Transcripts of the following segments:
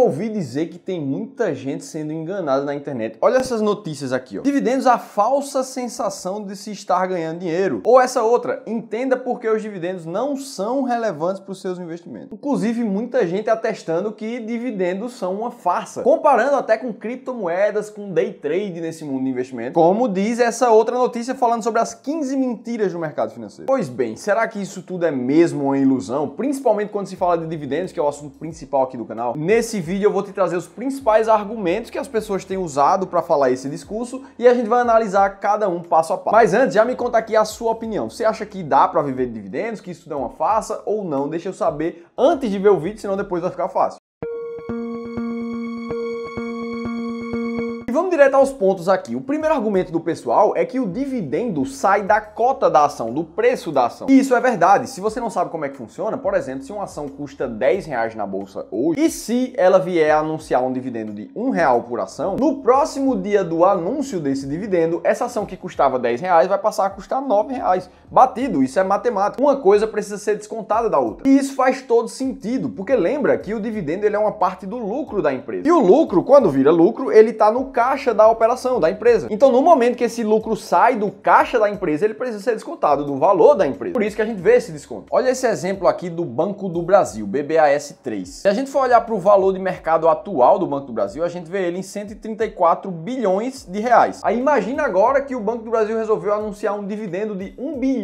ouvi dizer que tem muita gente sendo enganada na internet. Olha essas notícias aqui, ó. Dividendos, a falsa sensação de se estar ganhando dinheiro. Ou essa outra, entenda por que os dividendos não são relevantes para os seus investimentos. Inclusive, muita gente atestando que dividendos são uma farsa. Comparando até com criptomoedas, com day trade nesse mundo de investimento. Como diz essa outra notícia falando sobre as 15 mentiras do mercado financeiro. Pois bem, será que isso tudo é mesmo uma ilusão? Principalmente quando se fala de dividendos, que é o assunto principal aqui do canal. Nesse vídeo eu vou te trazer os principais argumentos que as pessoas têm usado para falar esse discurso e a gente vai analisar cada um passo a passo. Mas antes, já me conta aqui a sua opinião. Você acha que dá para viver de dividendos, que isso tudo é uma farsa ou não? Deixa eu saber antes de ver o vídeo, senão depois vai ficar fácil. E vamos direto aos pontos aqui. O primeiro argumento do pessoal é que o dividendo sai da cota da ação, do preço da ação. E isso é verdade. Se você não sabe como é que funciona, por exemplo, se uma ação custa R$10 na bolsa hoje, e se ela vier a anunciar um dividendo de R$1 por ação, no próximo dia do anúncio desse dividendo, essa ação que custava R$10 vai passar a custar R$9. Batido, isso é matemática. Uma coisa precisa ser descontada da outra. E isso faz todo sentido, porque lembra que o dividendo ele é uma parte do lucro da empresa. E o lucro, quando vira lucro, ele está no caixa da operação, da empresa. Então, no momento que esse lucro sai do caixa da empresa, ele precisa ser descontado do valor da empresa. Por isso que a gente vê esse desconto. Olha esse exemplo aqui do Banco do Brasil, BBAS3. Se a gente for olhar para o valor de mercado atual do Banco do Brasil, a gente vê ele em 134 bilhões de reais. Aí imagina agora que o Banco do Brasil resolveu anunciar um dividendo de R$1 bilhão.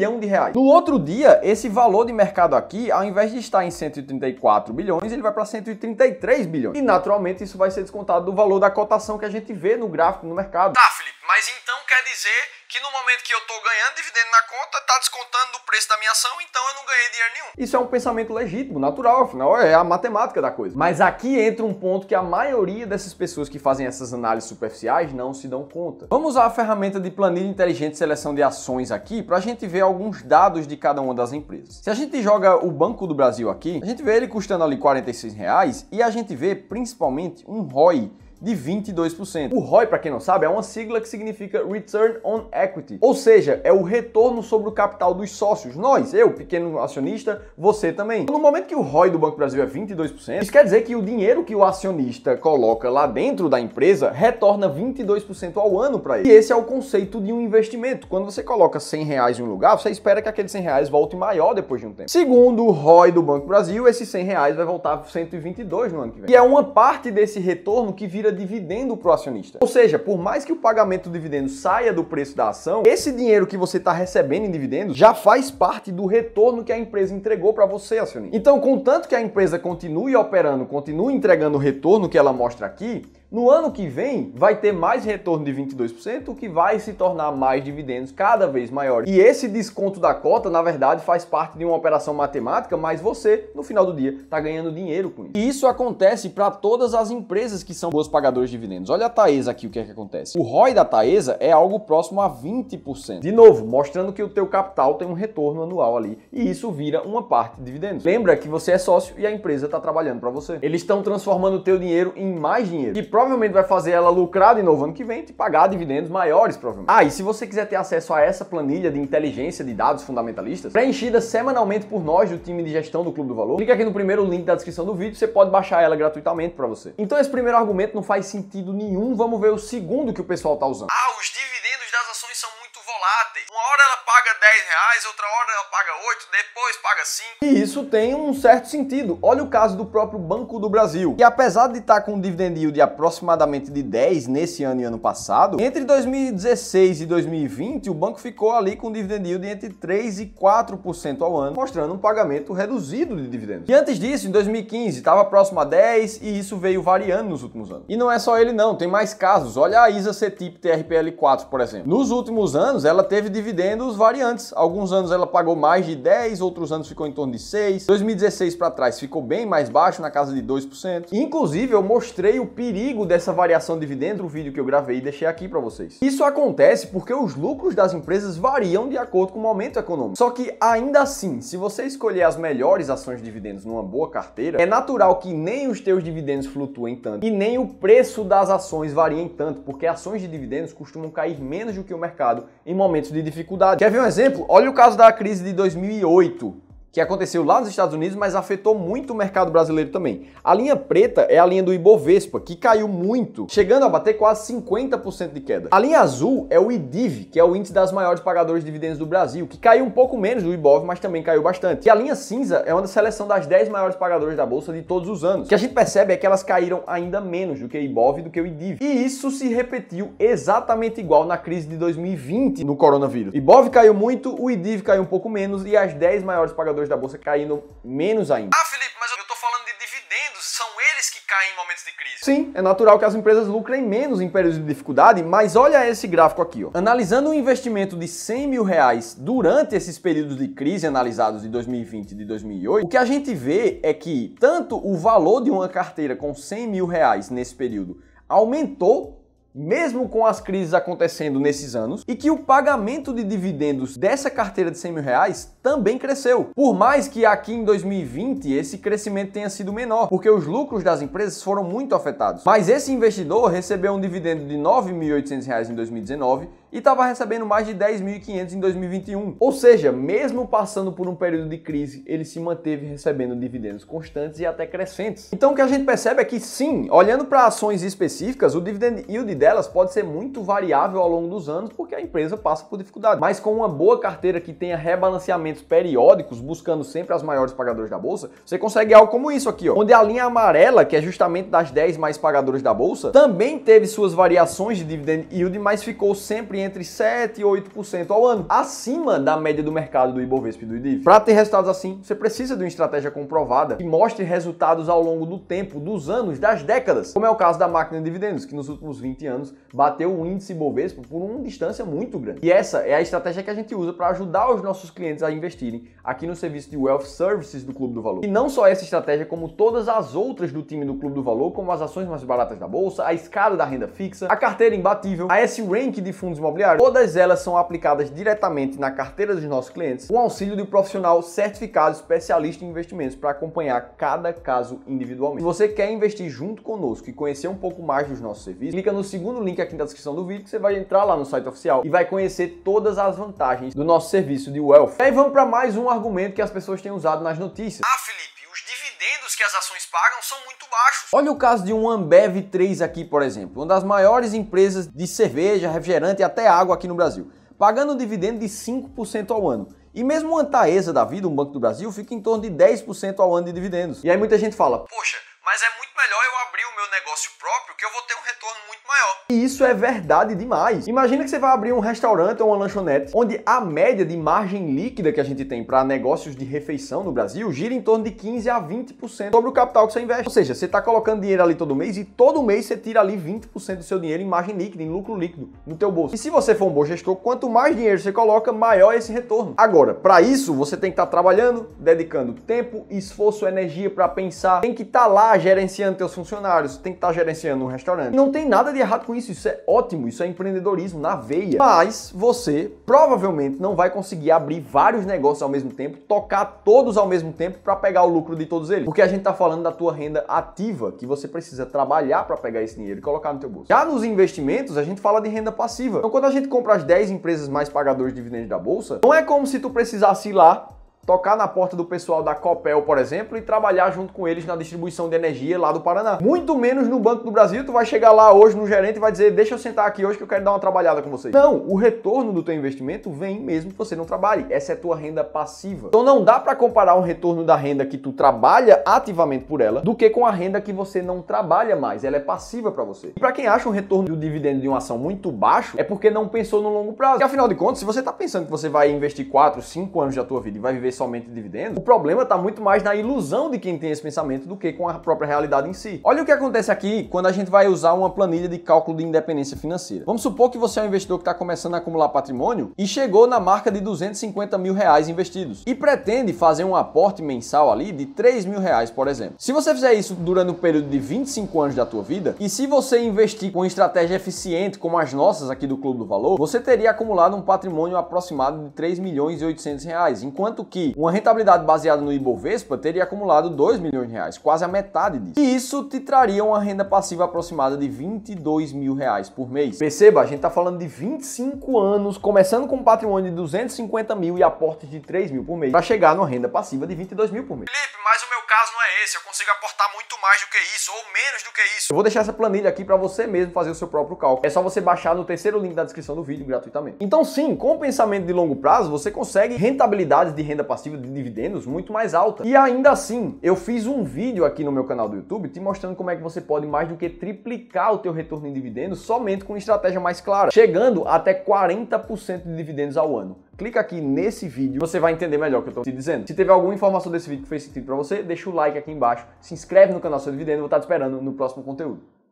No outro dia, esse valor de mercado aqui, ao invés de estar em 134 bilhões, ele vai para 133 bilhões. E naturalmente isso vai ser descontado do valor da cotação que a gente vê no gráfico no mercado. Tá, Felipe, mas então quer dizer que no momento que eu tô ganhando dividendo na conta, tá descontando do preço da minha ação, então eu não ganhei dinheiro nenhum. Isso é um pensamento legítimo, natural, afinal é a matemática da coisa. Mas aqui entra um ponto que a maioria dessas pessoas que fazem essas análises superficiais não se dão conta. Vamos usar a ferramenta de planilha inteligente de seleção de ações aqui para a gente ver alguns dados de cada uma das empresas. Se a gente joga o Banco do Brasil aqui, a gente vê ele custando ali R$46 e a gente vê principalmente um ROI de 22%. O ROI, para quem não sabe, é uma sigla que significa Return on Equity, ou seja, é o retorno sobre o capital dos sócios. Nós, eu, pequeno acionista, você também. No momento que o ROI do Banco do Brasil é 22%, isso quer dizer que o dinheiro que o acionista coloca lá dentro da empresa retorna 22% ao ano para ele. E esse é o conceito de um investimento. Quando você coloca R$100 em um lugar, você espera que aqueles R$100 volte maior depois de um tempo. Segundo o ROI do Banco do Brasil, esses R$100 vai voltar 122 no ano que vem. E é uma parte desse retorno que vira dividendo para o acionista. Ou seja, por mais que o pagamento do dividendo saia do preço da ação, esse dinheiro que você está recebendo em dividendos já faz parte do retorno que a empresa entregou para você, acionista. Então, contanto que a empresa continue operando, continue entregando o retorno que ela mostra aqui, no ano que vem vai ter mais retorno de 22%, o que vai se tornar mais dividendos cada vez maiores. E esse desconto da cota, na verdade, faz parte de uma operação matemática, mas você, no final do dia, está ganhando dinheiro com isso. E isso acontece para todas as empresas que são boas pagadoras de dividendos. Olha a Taesa aqui, o que é que acontece. O ROI da Taesa é algo próximo a 20%. De novo, mostrando que o teu capital tem um retorno anual ali. E isso vira uma parte de dividendos. Lembra que você é sócio e a empresa está trabalhando para você. Eles estão transformando o teu dinheiro em mais dinheiro. E provavelmente vai fazer ela lucrar de novo ano que vem e te pagar dividendos maiores, provavelmente. Ah, e se você quiser ter acesso a essa planilha de inteligência de dados fundamentalistas, preenchida semanalmente por nós do time de gestão do Clube do Valor, clica aqui no primeiro link da descrição do vídeo, você pode baixar ela gratuitamente para você. Então esse primeiro argumento não faz sentido nenhum, vamos ver o segundo que o pessoal tá usando. Ah, os dividendos das ações são muito voláteis. Uma hora ela paga R$10, outra hora ela paga 8, depois paga 5. E isso tem um certo sentido. Olha o caso do próprio Banco do Brasil, que apesar de estar com um dividend yield de aproximadamente de 10 nesse ano e ano passado, entre 2016 e 2020 o banco ficou ali com um dividend yield entre 3 e 4% ao ano, mostrando um pagamento reduzido de dividendos. E antes disso, em 2015, estava próximo a 10 e isso veio variando nos últimos anos. E não é só ele não, tem mais casos. Olha a ISA CETIP TRPL4, por exemplo. Nos últimos anos, ela teve dividendos variantes. Alguns anos ela pagou mais de 10, outros anos ficou em torno de 6. 2016 para trás ficou bem mais baixo, na casa de 2%. Inclusive, eu mostrei o perigo dessa variação de dividendo no vídeo que eu gravei e deixei aqui para vocês. Isso acontece porque os lucros das empresas variam de acordo com o momento econômico. Só que ainda assim, se você escolher as melhores ações de dividendos numa boa carteira, é natural que nem os teus dividendos flutuem tanto e nem o preço das ações variem tanto, porque ações de dividendos costumam cair menos do que o mercado em momentos de dificuldade. Quer ver um exemplo? Olha o caso da crise de 2008. que aconteceu lá nos Estados Unidos, mas afetou muito o mercado brasileiro também. A linha preta é a linha do Ibovespa, que caiu muito, chegando a bater quase 50% de queda. A linha azul é o IDIV, que é o índice das maiores pagadoras de dividendos do Brasil, que caiu um pouco menos do Ibov, mas também caiu bastante. E a linha cinza é uma seleção das 10 maiores pagadoras da bolsa de todos os anos. O que a gente percebe é que elas caíram ainda menos do que o Ibov e do que o IDIV. E isso se repetiu exatamente igual na crise de 2020 no coronavírus. O Ibov caiu muito, o IDIV caiu um pouco menos e as 10 maiores pagadoras da bolsa caindo menos ainda. Ah, Felipe, mas eu tô falando de dividendos, são eles que caem em momentos de crise. Sim, é natural que as empresas lucrem menos em períodos de dificuldade, mas olha esse gráfico aqui, ó. Analisando um investimento de 100 mil reais durante esses períodos de crise analisados de 2020 e de 2008, o que a gente vê é que tanto o valor de uma carteira com 100 mil reais nesse período aumentou, mesmo com as crises acontecendo nesses anos, e que o pagamento de dividendos dessa carteira de 100 mil reais também cresceu. Por mais que aqui em 2020 esse crescimento tenha sido menor, porque os lucros das empresas foram muito afetados. Mas esse investidor recebeu um dividendo de R$ 9.800 em 2019 e estava recebendo mais de 10.500 em 2021. Ou seja, mesmo passando por um período de crise, ele se manteve recebendo dividendos constantes e até crescentes. Então o que a gente percebe é que sim, olhando para ações específicas, o dividend yield delas pode ser muito variável ao longo dos anos, porque a empresa passa por dificuldade. Mas com uma boa carteira que tenha rebalanceamentos periódicos, buscando sempre as maiores pagadoras da bolsa, você consegue algo como isso aqui, ó, onde a linha amarela, que é justamente das 10 mais pagadoras da bolsa, também teve suas variações de dividend yield, mas ficou sempre entre 7% e 8% ao ano, acima da média do mercado do Ibovespa e do IDIV. Para ter resultados assim, você precisa de uma estratégia comprovada que mostre resultados ao longo do tempo, dos anos, das décadas, como é o caso da máquina de dividendos, que nos últimos 20 anos bateu o índice Ibovespa por uma distância muito grande. E essa é a estratégia que a gente usa para ajudar os nossos clientes a investirem aqui no serviço de Wealth Services do Clube do Valor. E não só essa estratégia, como todas as outras do time do Clube do Valor, como as ações mais baratas da bolsa, a escala da renda fixa, a carteira imbatível, a S-Rank de fundos imobiliários, todas elas são aplicadas diretamente na carteira dos nossos clientes, com auxílio de um profissional certificado especialista em investimentos para acompanhar cada caso individualmente. Se você quer investir junto conosco e conhecer um pouco mais dos nossos serviços, clica no segundo link aqui na descrição do vídeo que você vai entrar lá no site oficial e vai conhecer todas as vantagens do nosso serviço de Wealth. E aí vamos para mais um argumento que as pessoas têm usado nas notícias. Ah, Felipe, os dividendos que as ações pagam são muito baixos. Olha o caso de um Ambev 3 aqui, por exemplo, uma das maiores empresas de cerveja, refrigerante e até água aqui no Brasil, pagando um dividendo de 5% ao ano. E mesmo uma Taesa da vida, um Banco do Brasil, fica em torno de 10% ao ano de dividendos. E aí muita gente fala, poxa, mas é muito melhor eu abrir o meu negócio próprio que eu vou ter um retorno muito maior. E isso é verdade demais. Imagina que você vai abrir um restaurante ou uma lanchonete, onde a média de margem líquida que a gente tem para negócios de refeição no Brasil gira em torno de 15% a 20% sobre o capital que você investe. Ou seja, você está colocando dinheiro ali todo mês e todo mês você tira ali 20% do seu dinheiro em margem líquida, em lucro líquido, no teu bolso. E se você for um bom gestor, quanto mais dinheiro você coloca, maior é esse retorno. Agora, para isso, você tem que estar trabalhando, dedicando tempo, esforço, energia para pensar, tem que estar lá gerenciando teus funcionários, tem que estar gerenciando um restaurante. Não tem nada de errado com isso, isso é ótimo, isso é empreendedorismo na veia. Mas você provavelmente não vai conseguir abrir vários negócios ao mesmo tempo, tocar todos ao mesmo tempo para pegar o lucro de todos eles. Porque a gente está falando da tua renda ativa, que você precisa trabalhar para pegar esse dinheiro e colocar no teu bolso. Já nos investimentos, a gente fala de renda passiva. Então, quando a gente compra as 10 empresas mais pagadoras de dividendos da bolsa, não é como se tu precisasse ir lá tocar na porta do pessoal da Copel, por exemplo, e trabalhar junto com eles na distribuição de energia lá do Paraná. Muito menos no Banco do Brasil, tu vai chegar lá hoje no gerente e vai dizer, deixa eu sentar aqui hoje que eu quero dar uma trabalhada com vocês. Não, o retorno do teu investimento vem mesmo que você não trabalhe. Essa é a tua renda passiva. Então não dá para comparar um retorno da renda que tu trabalha ativamente por ela do que com a renda que você não trabalha mais. Ela é passiva para você. E para quem acha um retorno do dividendo de uma ação muito baixo, é porque não pensou no longo prazo. Porque afinal de contas, se você tá pensando que você vai investir 4, 5 anos da tua vida e vai viver somente dividendos, o problema está muito mais na ilusão de quem tem esse pensamento do que com a própria realidade em si. Olha o que acontece aqui quando a gente vai usar uma planilha de cálculo de independência financeira. Vamos supor que você é um investidor que está começando a acumular patrimônio e chegou na marca de 250 mil reais investidos e pretende fazer um aporte mensal ali de 3 mil reais, por exemplo. Se você fizer isso durante um período de 25 anos da tua vida e se você investir com estratégia eficiente como as nossas aqui do Clube do Valor, você teria acumulado um patrimônio aproximado de 3 milhões e 800 reais, enquanto que aqui, uma rentabilidade baseada no Ibovespa teria acumulado 2 milhões de reais, quase a metade disso. E isso te traria uma renda passiva aproximada de 22 mil reais por mês. Perceba, a gente tá falando de 25 anos, começando com um patrimônio de 250 mil e aportes de 3 mil por mês, para chegar numa renda passiva de 22 mil por mês. Felipe, mas o meu caso não é esse, eu consigo aportar muito mais do que isso, ou menos do que isso. Eu vou deixar essa planilha aqui para você mesmo fazer o seu próprio cálculo. É só você baixar no terceiro link da descrição do vídeo gratuitamente. Então sim, com o pensamento de longo prazo, você consegue rentabilidades de renda passiva de dividendos muito mais altas. E ainda assim, eu fiz um vídeo aqui no meu canal do YouTube te mostrando como é que você pode mais do que triplicar o teu retorno em dividendos somente com uma estratégia mais clara, chegando até 40% de dividendos ao ano. Clica aqui nesse vídeo, você vai entender melhor o que eu estou te dizendo. Se teve alguma informação desse vídeo que fez sentido para você, deixa o like aqui embaixo, se inscreve no canal Seu Dividendo, vou estar te esperando no próximo conteúdo.